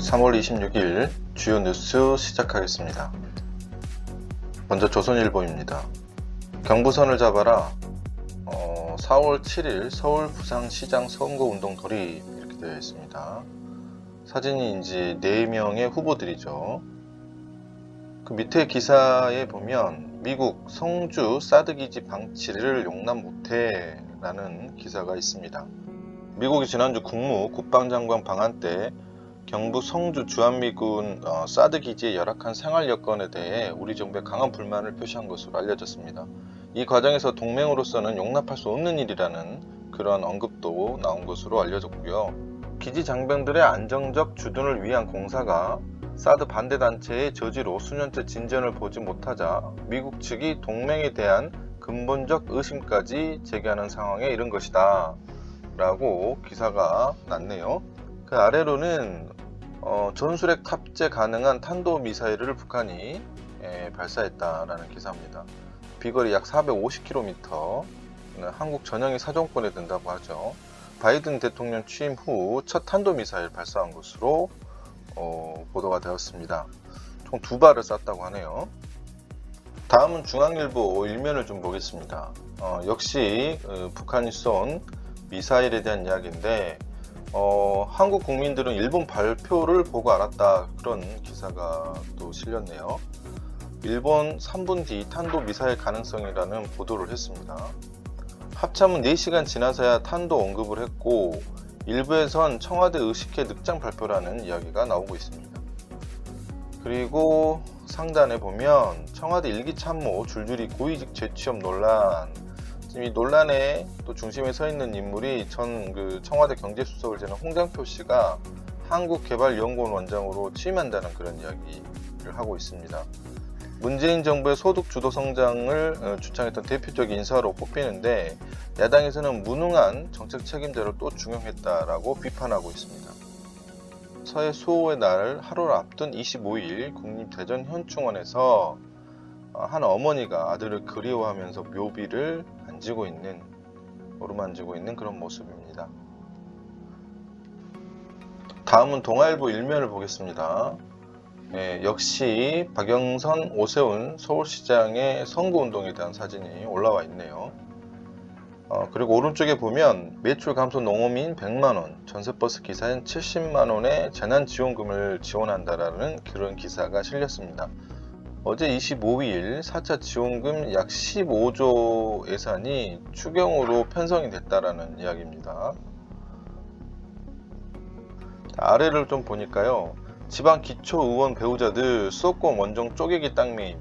3월 26일 주요 뉴스 시작하겠습니다. 먼저 조선일보입니다. 경부선을 잡아라. 4월 7일 서울 부산시장 선거운동 돌입 이렇게 되어 있습니다. 사진이 이제 4명의 후보들이죠. 그 밑에 기사에 보면 미국 성주 사드 기지 방치를 용납 못해 라는 기사가 있습니다. 미국이 지난주 국방장관 방한 때 경북 성주 주한미군 사드 기지의 열악한 생활 여건에 대해 우리 정부에 강한 불만을 표시한 것으로 알려졌습니다. 이 과정에서 동맹으로서는 용납할 수 없는 일이라는 그런 언급도 나온 것으로 알려졌고요. 기지 장병들의 안정적 주둔을 위한 공사가 사드 반대 단체의 저지로 수년째 진전을 보지 못하자 미국 측이 동맹에 대한 근본적 의심까지 제기하는 상황에 이른 것이다 라고 기사가 났네요. 그 아래로는 전술핵 탑재 가능한 탄도미사일을 북한이 발사했다라는 기사입니다. 비거리 약 450km, 한국 전형이 사정권에 든다고 하죠. 바이든 대통령 취임 후 첫 탄도미사일 발사한 것으로 보도가 되었습니다. 총 2발을 쐈다고 하네요. 다음은 중앙일보 일면을 좀 보겠습니다. 역시 북한이 쏜 미사일에 대한 이야기인데 한국 국민들은 일본 발표를 보고 알았다, 그런 기사가 또 실렸네요. 일본 3분 뒤 탄도 미사일 가능성이라는 보도를 했습니다. 합참은 4시간 지나서야 탄도 언급을 했고 일부에선 청와대 의식회 늑장 발표라는 이야기가 나오고 있습니다. 그리고 상단에 보면 청와대 일기참모 줄줄이 고위직 재취업 논란, 지금 이 논란의 또 중심에 서 있는 인물이 전 청와대 경제수석을 지낸 홍장표 씨가 한국개발연구원 원장으로 취임한다는 그런 이야기를 하고 있습니다. 문재인 정부의 소득 주도 성장을 주창했던 대표적인 인사로 꼽히는데 야당에서는 무능한 정책 책임자를 또 중용했다라고 비판하고 있습니다. 서해 수호의 날 하루를 앞둔 25일 국립대전현충원에서 한 어머니가 아들을 그리워하면서 묘비를 어루만지고 있는 그런 모습입니다. 다음은 동아일보 일면을 보겠습니다. 역시 박영선, 오세훈 서울시장의 선거운동에 대한 사진이 올라와 있네요. 그리고 오른쪽에 보면 매출 감소 농어민 100만원, 전세버스 기사인 70만원의 재난지원금을 지원한다라는 그런 기사가 실렸습니다. 어제 25일 4차 지원금 약 15조 예산이 추경으로 편성이 됐다라는 이야기입니다. 아래를 좀 보니까요. 지방 기초의원 배우자들 수도권 원정 쪼개기 땅 매입,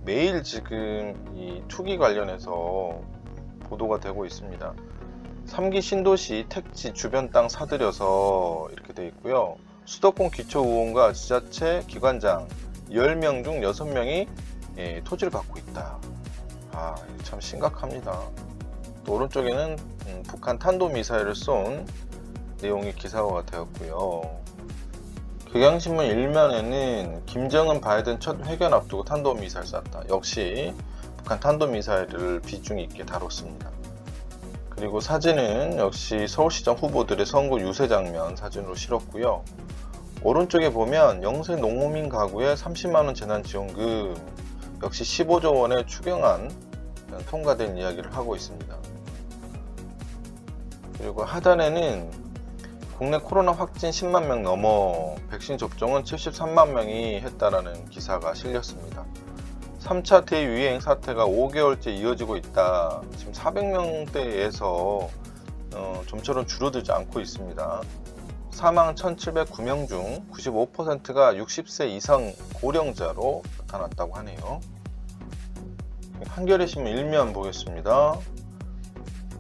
매일 지금 이 투기 관련해서 보도가 되고 있습니다. 3기 신도시 택지 주변 땅 사들여서 이렇게 되어 있고요. 수도권 기초의원과 지자체 기관장 10명 중 6명이 토지를 갖고 있다. 참 심각합니다. 또 오른쪽에는 북한 탄도미사일을 쏜 내용이 기사화가 되었고요. 경향신문 일면에는 김정은 바이든 첫 회견 앞두고 탄도미사일 쐈다. 역시 북한 탄도미사일을 비중 있게 다뤘습니다. 그리고 사진은 역시 서울시장 후보들의 선거 유세 장면 사진으로 실었고요. 오른쪽에 보면 영세 농어민 가구에 30만원 재난지원금, 역시 15조 원의 추경안 통과된 이야기를 하고 있습니다. 그리고 하단에는 국내 코로나 확진 10만 명 넘어 백신 접종은 73만 명이 했다라는 기사가 실렸습니다. 3차 대유행 사태가 5개월째 이어지고 있다. 지금 400명대에서 좀처럼 줄어들지 않고 있습니다. 사망 1709명 중 95%가 60세 이상 고령자로 나타났다고 하네요. 한겨레신문 일면 보겠습니다.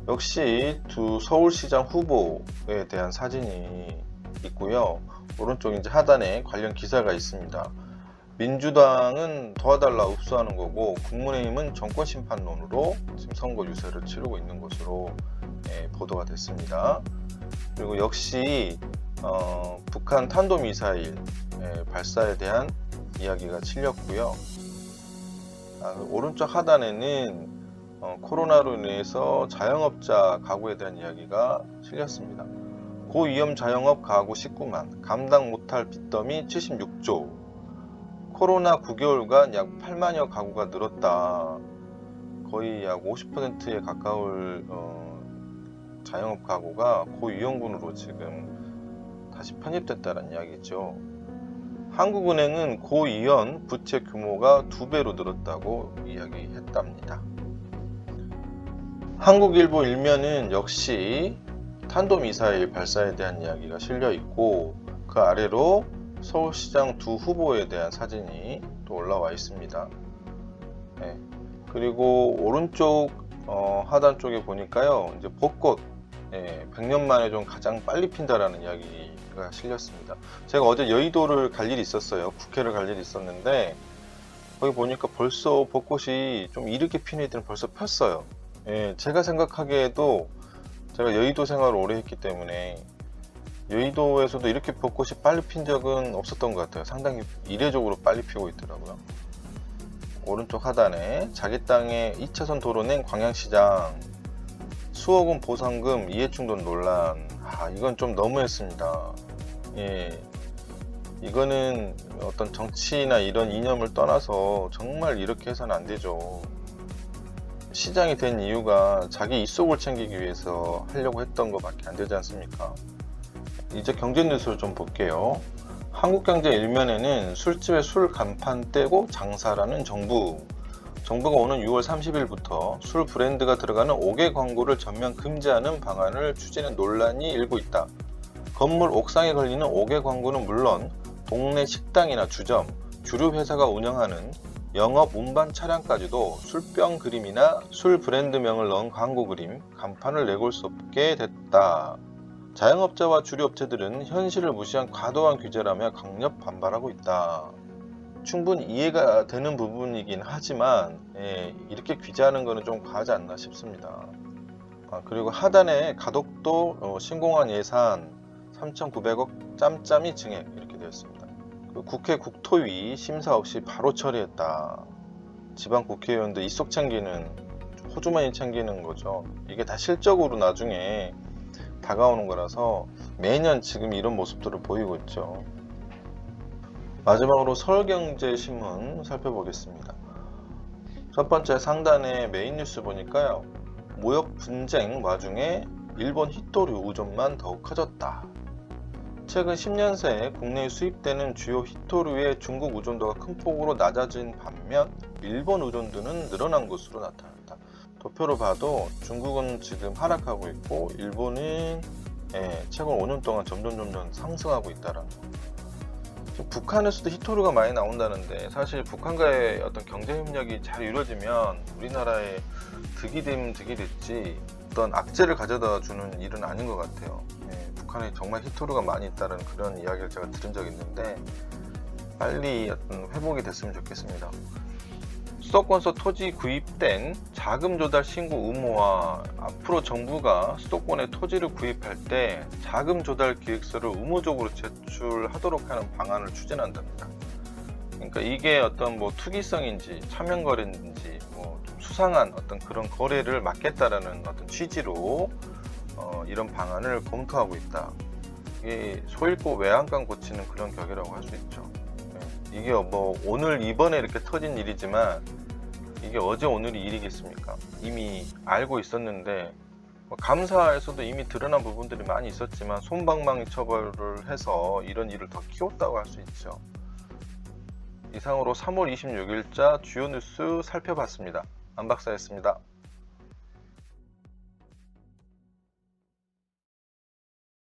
역시 두 서울시장 후보에 대한 사진이 있고요. 오른쪽 이제 하단에 관련 기사가 있습니다. 민주당은 도와달라 읍수하는 거고 국민의힘은 정권심판론으로 지금 선거 유세를 치르고 있는 것으로 보도가 됐습니다. 그리고 역시 북한 탄도미사일 발사에 대한 이야기가 실렸고요. 오른쪽 하단에는 코로나로 인해서 자영업자 가구에 대한 이야기가 실렸습니다. 고위험 자영업 가구 19만, 감당 못할 빚더미 76조, 코로나 9개월간 약 8만여 가구가 늘었다. 거의 약 50%에 가까울 자영업 가구가 고위험군으로 지금 다시 편입됐다는 이야기죠. 한국은행은 고위험 부채 규모가 2배로 늘었다고 이야기했답니다. 한국일보 일면은 역시 탄도미사일 발사에 대한 이야기가 실려 있고, 그 아래로 서울시장 두 후보에 대한 사진이 또 올라와 있습니다. 네. 그리고 오른쪽 하단 쪽에 보니까요, 이제 벚꽃 100년 만에 좀 가장 빨리 핀다라는 이야기가 실렸습니다. 제가 어제 여의도를 갈 일이 있었어요. 국회를 갈 일이 있었는데 거기 보니까 벌써 벚꽃이 좀 이르게 피는 애들은 벌써 폈어요. 제가 생각하기에도 제가 여의도 생활을 오래 했기 때문에 여의도에서도 이렇게 벚꽃이 빨리 핀 적은 없었던 것 같아요. 상당히 이례적으로 빨리 피고 있더라고요. 오른쪽 하단에 자기 땅에 2차선 도로 낸 광양시장, 수억 원 보상금 이해충돌 논란. 이건 좀 너무했습니다. 이거는 어떤 정치나 이런 이념을 떠나서 정말 이렇게 해서는 안 되죠. 시장이 된 이유가 자기 입속을 챙기기 위해서 하려고 했던 것밖에 안 되지 않습니까? 이제 경제 뉴스를 좀 볼게요. 한국경제 일면에는 술집에 술 간판 떼고 장사라는 정부가 오는 6월 30일부터 술 브랜드가 들어가는 5개 광고를 전면 금지하는 방안을 추진해 논란이 일고 있다. 건물 옥상에 걸리는 5개 광고는 물론 동네 식당이나 주점, 주류 회사가 운영하는 영업 운반 차량까지도 술병 그림이나 술 브랜드명을 넣은 광고 그림, 간판을 내걸 수 없게 됐다. 자영업자와 주류업체들은 현실을 무시한 과도한 규제라며 강력 반발하고 있다. 충분히 이해가 되는 부분이긴 하지만 이렇게 규제하는 것은 좀 과하지 않나 싶습니다. 그리고 하단에 가덕도 신공항 예산 3,900억 짬짬이 증액 이렇게 되어 있습니다. 국회 국토위 심사 없이 바로 처리했다. 지방 국회의원들 입속 챙기는, 호주머니 챙기는 거죠. 이게 다 실적으로 나중에 다가오는 거라서 매년 지금 이런 모습들을 보이고 있죠. 마지막으로 서울경제신문 살펴보겠습니다. 첫 번째 상단에 메인 뉴스 보니까요, 무역 분쟁 와중에 일본 히토류 의존만 더욱 커졌다. 최근 10년 새 국내에 수입되는 주요 히토류의 중국 의존도가 큰 폭으로 낮아진 반면 일본 의존도는 늘어난 것으로 나타났다. 도표로 봐도 중국은 지금 하락하고 있고 일본은 최근 5년 동안 점점 상승하고 있다라는 거. 지금 북한에서도 히토류가 많이 나온다는데, 사실 북한과의 어떤 경제 협력이 잘 이루어지면 우리나라에 득이 되면 득이 됐지 어떤 악재를 가져다 주는 일은 아닌 것 같아요. 북한에 정말 히토류가 많이 있다는 그런 이야기를 제가 들은 적이 있는데 빨리 어떤 회복이 됐으면 좋겠습니다. 수도권서 토지 구입된 자금 조달 신고 의무화, 앞으로 정부가 수도권에 토지를 구입할 때 자금 조달 기획서를 의무적으로 제출하도록 하는 방안을 추진한답니다. 그러니까 이게 어떤 투기성인지 차명거래인지 좀 수상한 어떤 그런 거래를 막겠다라는 어떤 취지로 이런 방안을 검토하고 있다. 이게 소잃고 외양간 고치는 그런 격이라고 할 수 있죠. 이게 오늘 이번에 이렇게 터진 일이지만 이게 어제 오늘이 일이겠습니까? 이미 알고 있었는데 감사에서도 이미 드러난 부분들이 많이 있었지만 솜방망이 처벌을 해서 이런 일을 더 키웠다고 할 수 있죠. 이상으로 3월 26일자 주요 뉴스 살펴봤습니다. 안박사였습니다.